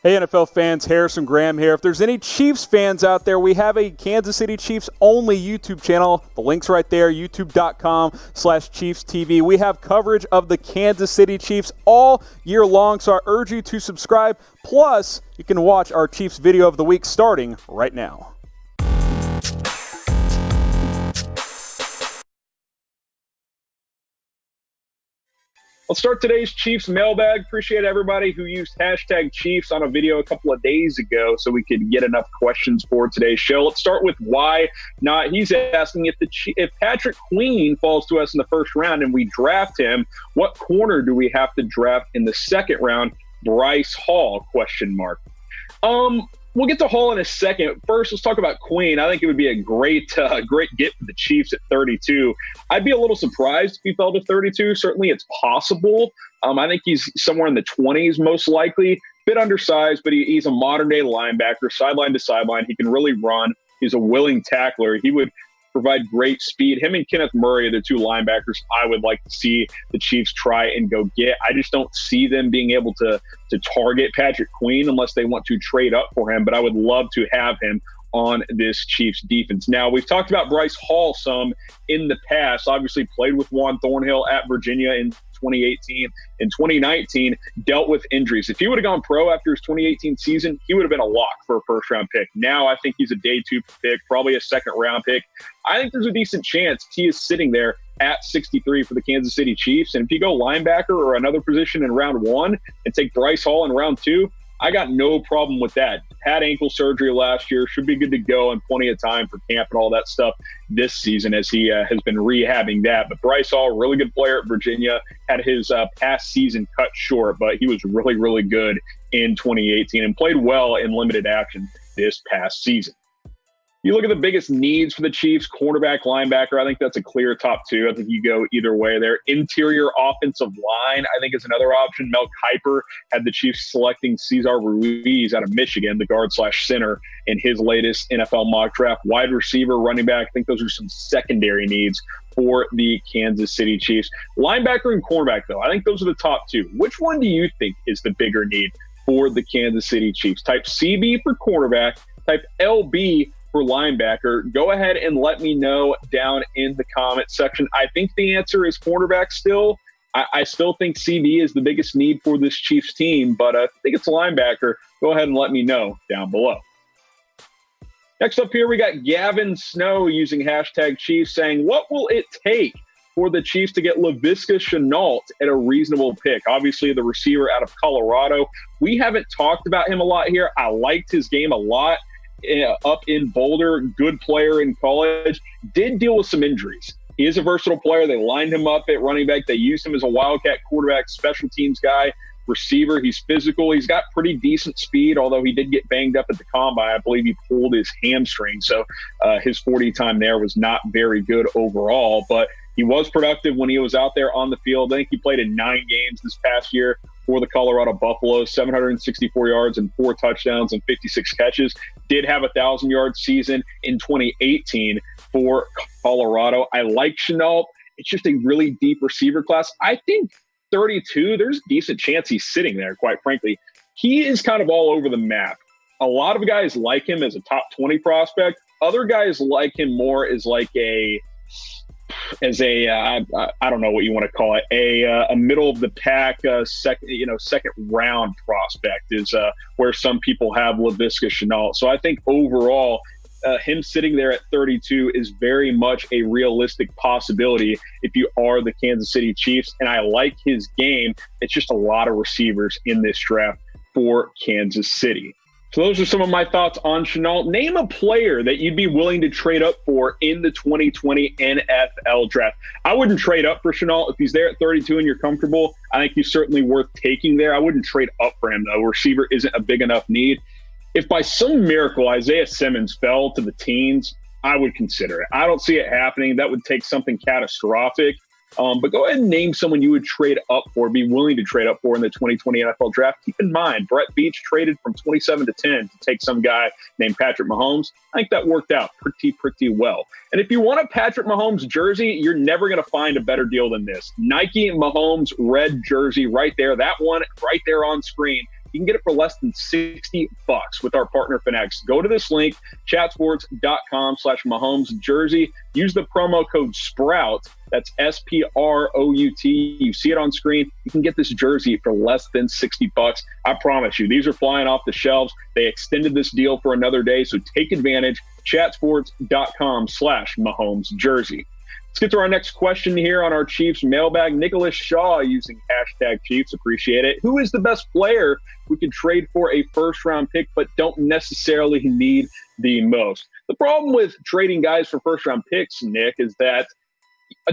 Hey NFL fans, Harrison Graham here. If there's any Chiefs fans out there, we have a Kansas City Chiefs only YouTube channel. The link's right there, youtube.com/ChiefsTV. We have coverage of the Kansas City Chiefs all year long, so I urge you to subscribe. Plus, you can watch our Chiefs video of the week starting right now. Let's start today's Chiefs mailbag. Appreciate everybody who used hashtag Chiefs on a video a couple of days ago so we could get enough questions for today's show. Let's start with why not. He's asking if Patrick Queen falls to us in the first round and we draft him, what corner do we have to draft in the second round? Bryce Hall, ? We'll get to Hall in a second. First, let's talk about Queen. I think it would be a great get for the Chiefs at 32. I'd be a little surprised if he fell to 32. Certainly, it's possible. I think he's somewhere in the 20s, most likely. Bit undersized, but he's a modern-day linebacker, sideline to sideline. He can really run. He's a willing tackler. He would provide great speed. Him and Kenneth Murray are the two linebackers I would like to see the Chiefs try and go get. I just don't see them being able to target Patrick Queen unless they want to trade up for him, but I would love to have him on this Chiefs defense. Now, we've talked about Bryce Hall some in the past. Obviously played with Juan Thornhill at Virginia in 2018. In 2019, dealt with injuries. If he would have gone pro after his 2018 season, he would have been a lock for a first-round pick. Now I think he's a day 2 pick, probably a second-round pick. I think there's a decent chance he is sitting there at 63 for the Kansas City Chiefs. And if you go linebacker or another position in round 1 and take Bryce Hall in round 2, I got no problem with that. Had ankle surgery last year, should be good to go and plenty of time for camp and all that stuff this season as he has been rehabbing that. But Bryce Hall, really good player at Virginia, had his past season cut short, but he was really, really good in 2018 and played well in limited action this past season. You look at the biggest needs for the Chiefs, cornerback, linebacker, I think that's a clear top 2. I think you go either way there. Interior offensive line, I think is another option. Mel Kiper had the Chiefs selecting Cesar Ruiz out of Michigan, the guard/center, in his latest NFL mock draft. Wide receiver, running back, I think those are some secondary needs for the Kansas City Chiefs. Linebacker and cornerback, though, I think those are the top 2. Which one do you think is the bigger need for the Kansas City Chiefs? Type CB for cornerback, type LB for linebacker. Go ahead and let me know down in the comment section. I think the answer is cornerback still. I still think CB is the biggest need for this Chiefs team, but I think it's linebacker. Go ahead and let me know down below. Next up here, we got Gavin Snow using hashtag Chiefs saying, what will it take for the Chiefs to get Laviska Shenault at a reasonable pick? Obviously, the receiver out of Colorado. We haven't talked about him a lot here. I liked his game a lot. Up in Boulder, good player in college, did deal with some injuries. He is a versatile player. They lined him up at running back. They used him as a wildcat quarterback, special teams guy, receiver. He's physical. He's got pretty decent speed, although he did get banged up at the combine. I believe he pulled his hamstring, so his 40 time there was not very good overall, but he was productive when he was out there on the field. I think he played in 9 games this past year for the Colorado Buffaloes, 764 yards and 4 touchdowns and 56 catches. Did have a 1,000-yard season in 2018 for Colorado. I like Shenault. It's just a really deep receiver class. I think 32, there's a decent chance he's sitting there, quite frankly. He is kind of all over the map. A lot of guys like him as a top 20 prospect. Other guys like him more as like I don't know what you want to call it, a middle of the pack second round prospect is where some people have Laviska Shenault. So I think overall him sitting there at 32 is very much a realistic possibility if you are the Kansas City Chiefs. And I like his game. It's just a lot of receivers in this draft for Kansas City. So those are some of my thoughts on Shenault. Name a player that you'd be willing to trade up for in the 2020 NFL draft. I wouldn't trade up for Shenault. If he's there at 32 and you're comfortable, I think he's certainly worth taking there. I wouldn't trade up for him, though. Receiver isn't a big enough need. If by some miracle Isaiah Simmons fell to the teens, I would consider it. I don't see it happening. That would take something catastrophic. But go ahead and name someone you would trade up for, be willing to trade up for in the 2020 NFL draft. Keep in mind, Brett Beach traded from 27 to 10 to take some guy named Patrick Mahomes. I think that worked out pretty well. And if you want a Patrick Mahomes jersey, you're never going to find a better deal than this. Nike Mahomes red jersey right there. That one right there on screen. You can get it for less than $60 with our partner Finex. Go to this link, chatsports.com/Mahomes jersey. Use the promo code SPROUT. That's SPROUT. You see it on screen. You can get this jersey for less than $60. I promise you, these are flying off the shelves. They extended this deal for another day, so take advantage. Chatsports.com/Mahomes jersey. Let's get to our next question here on our Chiefs mailbag. Nicholas Shaw using #Chiefs. Appreciate it. Who is the best player we could trade for a first-round pick but don't necessarily need the most? The problem with trading guys for first-round picks, Nick, is that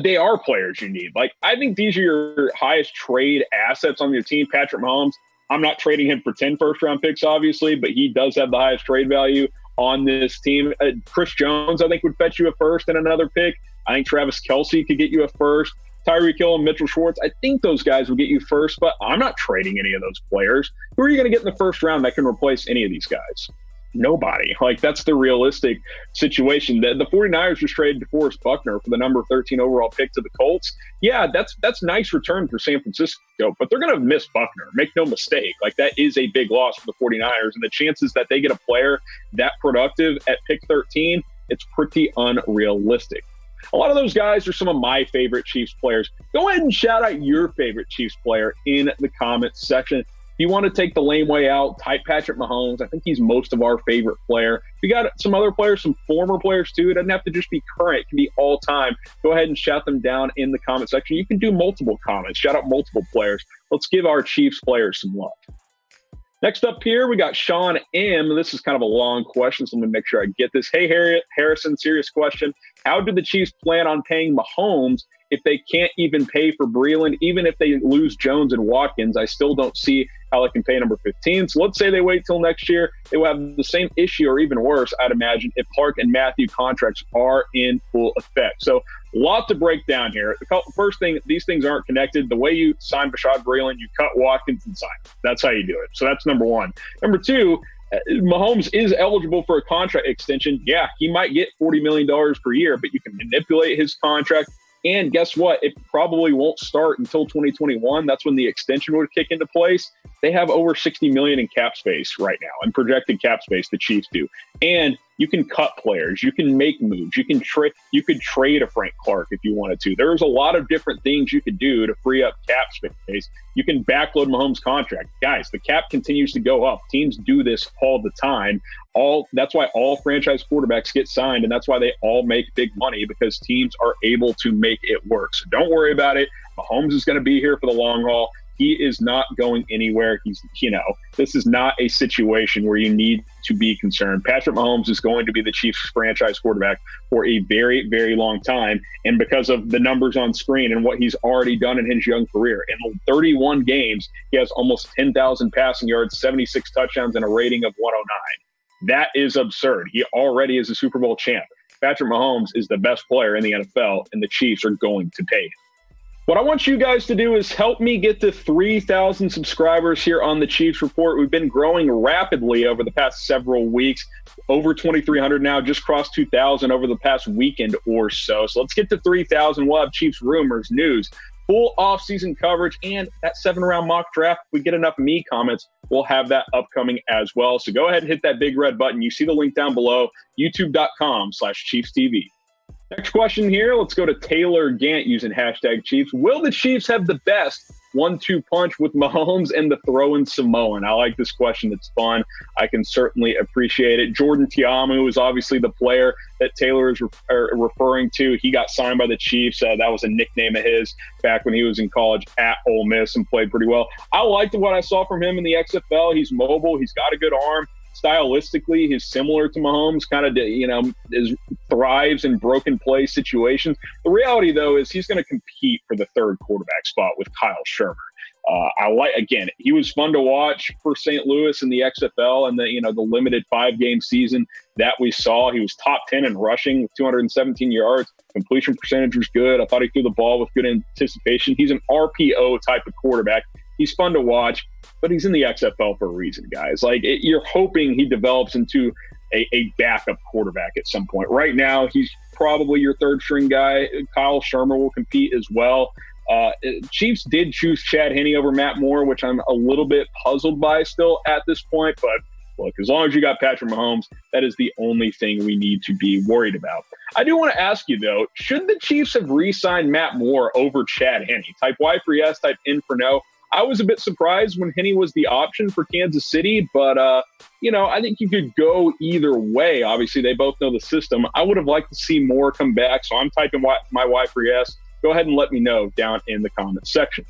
they are players you need. Like, I think these are your highest trade assets on your team. Patrick Mahomes, I'm not trading him for 10 first-round picks, obviously, but he does have the highest trade value on this team. Chris Jones, I think, would fetch you a first and another pick. I think Travis Kelce could get you a first. Tyreek Hill and Mitchell Schwartz, I think those guys will get you first, but I'm not trading any of those players. Who are you going to get in the first round that can replace any of these guys? Nobody. Like, that's the realistic situation. The 49ers just traded DeForest Buckner for the number 13 overall pick to the Colts. Yeah, that's nice return for San Francisco, but they're going to miss Buckner. Make no mistake. Like, that is a big loss for the 49ers, and the chances that they get a player that productive at pick 13, it's pretty unrealistic. A lot of those guys are some of my favorite Chiefs players. Go ahead and shout out your favorite Chiefs player in the comments section. If you want to take the lame way out, type Patrick Mahomes. I think he's most of our favorite player. We got some other players, some former players too. It doesn't have to just be current. It can be all time. Go ahead and shout them down in the comment section. You can do multiple comments. Shout out multiple players. Let's give our Chiefs players some love. Next up here, we got Sean M. This is kind of a long question, so let me make sure I get this. Hey, Harrison, serious question. How do the Chiefs plan on paying Mahomes if they can't even pay for Breeland? Even if they lose Jones and Watkins, I still don't see how they can pay number 15. So let's say they wait till next year. They will have the same issue or even worse, I'd imagine, if Clark and Matthew contracts are in full effect. So a lot to break down here. First thing, these things aren't connected. The way you sign Bashaud Breeland, you cut Watkins and sign him. That's how you do it. So that's number one. Number two, Mahomes is eligible for a contract extension. Yeah, he might get $40 million per year, but you can manipulate his contract. And guess what? It probably won't start until 2021. That's when the extension would kick into place. They have over $60 million in cap space right now, and projected cap space, the Chiefs do. And you can cut players. You can make moves. You can trade a Frank Clark if you wanted to. There's a lot of different things you could do to free up cap space. You can backload Mahomes' contract. Guys, the cap continues to go up. Teams do this all the time. That's why all franchise quarterbacks get signed, and that's why they all make big money, because teams are able to make it work. So don't worry about it. Mahomes is going to be here for the long haul. He is not going anywhere. This is not a situation where you need to be concerned. Patrick Mahomes is going to be the Chiefs franchise quarterback for a very, very long time. And because of the numbers on screen and what he's already done in his young career, in 31 games, he has almost 10,000 passing yards, 76 touchdowns, and a rating of 109. That is absurd. He already is a Super Bowl champ. Patrick Mahomes is the best player in the NFL, and the Chiefs are going to pay him. What I want you guys to do is help me get to 3,000 subscribers here on the Chiefs Report. We've been growing rapidly over the past several weeks, over 2,300 now, just crossed 2,000 over the past weekend or so. So let's get to 3,000. We'll have Chiefs rumors, news, full offseason coverage, and that 7-round mock draft. If we get enough me comments, we'll have that upcoming as well. So go ahead and hit that big red button. You see the link down below, youtube.com/ChiefsTV. Next question here. Let's go to Taylor Gant using #Chiefs. Will the Chiefs have the best 1-2 punch with Mahomes and the throw-in Samoan? I like this question. It's fun. I can certainly appreciate it. Jordan Tiamu is obviously the player that Taylor is referring to. He got signed by the Chiefs. That was a nickname of his back when he was in college at Ole Miss and played pretty well. I liked what I saw from him in the XFL. He's mobile. He's got a good arm. Stylistically, he's similar to Mahomes, kind of, thrives in broken play situations. The reality, though, is he's going to compete for the third quarterback spot with Kyle Shermer. He was fun to watch for St. Louis in the XFL and the limited 5-game season that we saw. He was top 10 in rushing with 217 yards. Completion percentage was good. I thought he threw the ball with good anticipation. He's an RPO type of quarterback. He's fun to watch, but he's in the XFL for a reason, guys. You're hoping he develops into a backup quarterback at some point. Right now, he's probably your third-string guy. Kyle Shermer will compete as well. Chiefs did choose Chad Henne over Matt Moore, which I'm a little bit puzzled by still at this point. But look, as long as you got Patrick Mahomes, that is the only thing we need to be worried about. I do want to ask you, though, should the Chiefs have re-signed Matt Moore over Chad Henne? Type Y for yes, type N for no. I was a bit surprised when Henne was the option for Kansas City, but, I think you could go either way. Obviously, they both know the system. I would have liked to see Moore come back, so I'm typing my Y for yes. Go ahead and let me know down in the comment section.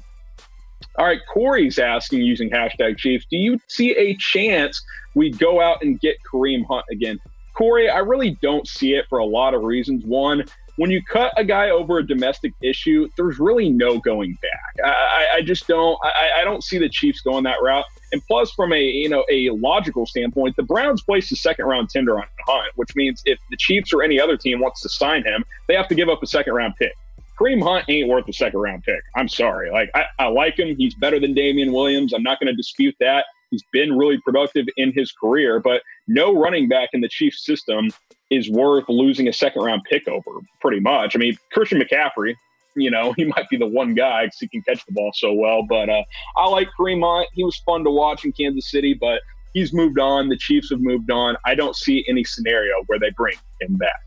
All right, Corey's asking using hashtag Chiefs, do you see a chance we go out and get Kareem Hunt again? Corey, I really don't see it for a lot of reasons. One, when you cut a guy over a domestic issue, there's really no going back. I just don't. I don't see the Chiefs going that route. And plus, from a logical standpoint, the Browns placed a second-round tender on Hunt, which means if the Chiefs or any other team wants to sign him, they have to give up a second-round pick. Kareem Hunt ain't worth a second-round pick. I'm sorry. I like him. He's better than Damian Williams. I'm not going to dispute that. He's been really productive in his career, but no running back in the Chiefs system is worth losing a second-round pick over, pretty much. I mean, Christian McCaffrey, he might be the one guy because he can catch the ball so well. But I like Kareem Hunt. He was fun to watch in Kansas City, but he's moved on. The Chiefs have moved on. I don't see any scenario where they bring him back.